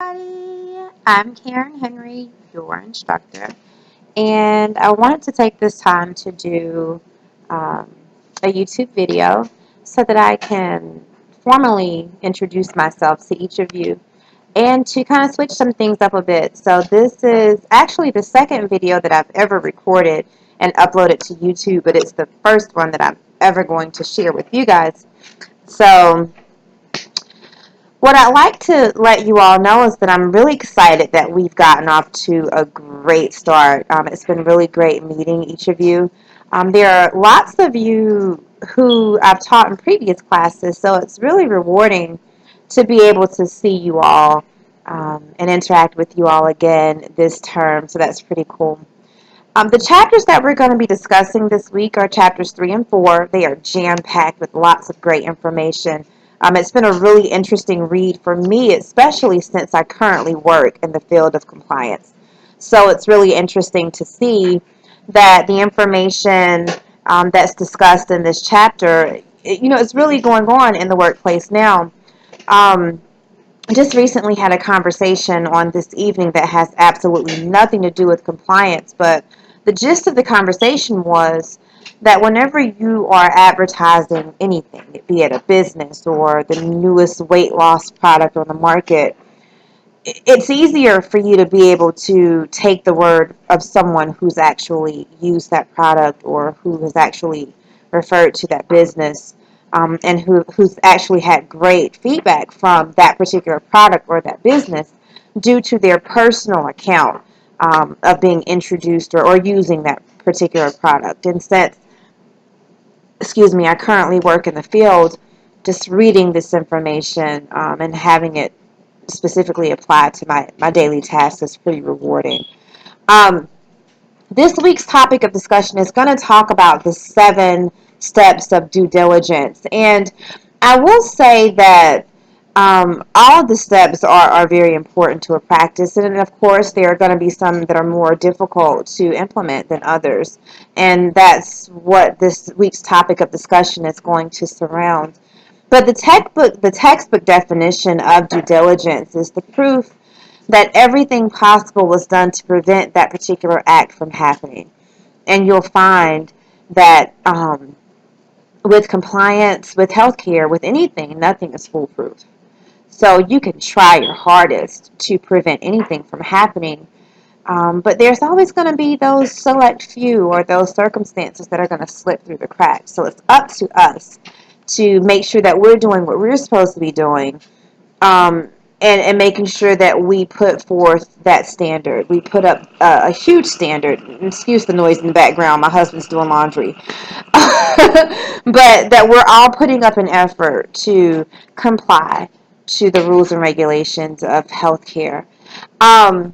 Everybody, I'm Karen Henry, your instructor, and I wanted to take this time to do um, a YouTube video so that I can formally introduce myself to each of you and to kind of switch some things up a bit. So this is actually the second video that I've ever recorded and uploaded to YouTube, but it's the first one that I'm ever going to share with you guys. So what I'd like to let you all know is that I'm really excited that we've gotten off to a great start. It's been really great meeting each of you. There are lots of you who I've taught in previous classes, so it's really rewarding to be able to see you all and interact with you all again this term, so that's pretty cool. The chapters that we're going to be discussing this week are chapters 3 and 4. They are jam-packed with lots of great information. It's been a really interesting read for me, especially since I currently work in the field of compliance. So it's really interesting to see that the information that's discussed in this chapter, it's really going on in the workplace now. Um, just recently had a conversation on this evening that has absolutely nothing to do with compliance, but the gist of the conversation was that whenever you are advertising anything, be it a business or the newest weight loss product on the market, it's easier for you to be able to take the word of someone who's actually used that product or who has actually referred to that business and who's actually had great feedback from that particular product or that business due to their personal account of being introduced or using that particular product. And since, I currently work in the field, just reading this information and having it specifically applied to my daily tasks is pretty rewarding. Um, this week's topic of discussion is going to talk about the 7 steps of due diligence. And I will say that all of the steps are very important to a practice. And of course, there are going to be some that are more difficult to implement than others. And that's what this week's topic of discussion is going to surround. But the textbook definition of due diligence is the proof that everything possible was done to prevent that particular act from happening. And you'll find that with compliance, with healthcare, with anything, nothing is foolproof. So you can try your hardest to prevent anything from happening, but there's always going to be those select few or those circumstances that are going to slip through the cracks. So it's up to us to make sure that we're doing what we're supposed to be doing, and making sure that we put forth that standard. We put up a huge standard. Excuse the noise in the background. My husband's doing laundry. But that we're all putting up an effort to comply to the rules and regulations of healthcare. Um,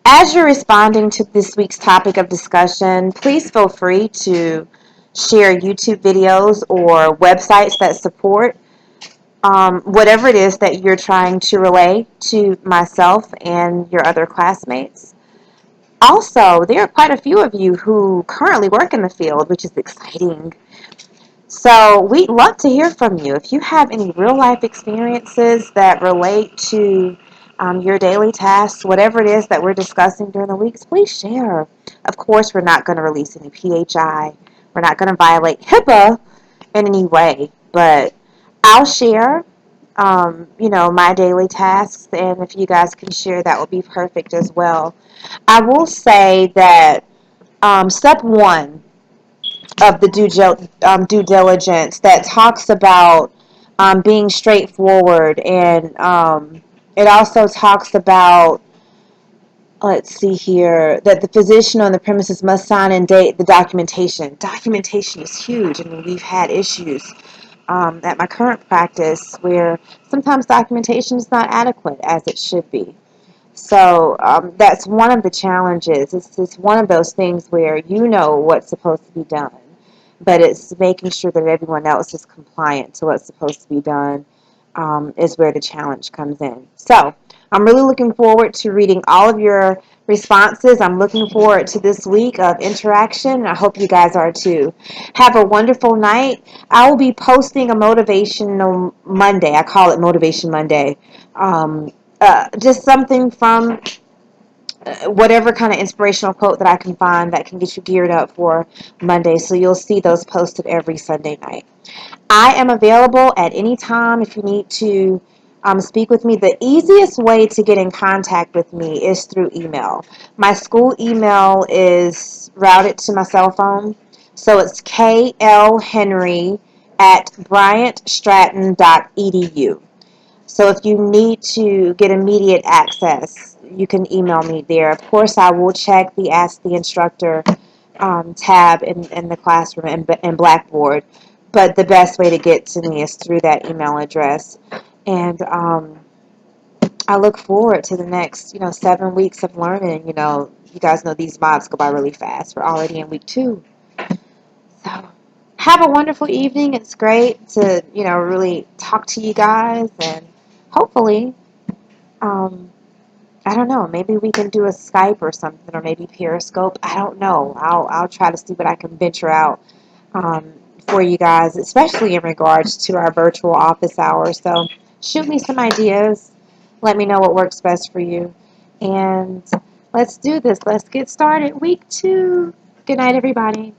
as you're responding to this week's topic of discussion, please feel free to share YouTube videos or websites that support whatever it is that you're trying to relay to myself and your other classmates. Also, there are quite a few of you who currently work in the field, which is exciting. So we'd love to hear from you. If you have any real-life experiences that relate to your daily tasks, whatever it is that we're discussing during the weeks, please share. Of course, we're not going to release any PHI. We're not going to violate HIPAA in any way, but I'll share, my daily tasks, and if you guys can share, that would be perfect as well. I will say that step 1 of the due diligence that talks about being straightforward, and it also talks about, let's see here, that the physician on the premises must sign and date the documentation. Documentation is huge. I mean, we've had issues at my current practice where sometimes documentation is not adequate as it should be. So that's one of the challenges. It's one of those things where you know what's supposed to be done, but it's making sure that everyone else is compliant to what's supposed to be done is where the challenge comes in. So I'm really looking forward to reading all of your responses. I'm looking forward to this week of interaction. I hope you guys are too. Have a wonderful night. I will be posting a motivational Monday. I call it Motivation Monday. Um, just something from whatever kind of inspirational quote that I can find that can get you geared up for Monday. So you'll see those posted every Sunday night. I am available at any time if you need to speak with me. The easiest way to get in contact with me is through email. My school email is routed to my cell phone. So it's klhenry@bryantstratton.edu. So if you need to get immediate access, you can email me there. Of course, I will check the Ask the Instructor tab in the classroom and Blackboard, but the best way to get to me is through that email address. And I look forward to the next, 7 weeks of learning. You guys know these months go by really fast. We're already in week 2. So have a wonderful evening. It's great to, really talk to you guys, and hopefully, um, I don't know, maybe we can do a Skype or something, or maybe Periscope. I don't know. I'll try to see what I can venture out um, for you guys, especially in regards to our virtual office hours. So shoot me some ideas. Let me know what works best for you. And let's do this. Let's get started. Week 2. Good night, everybody.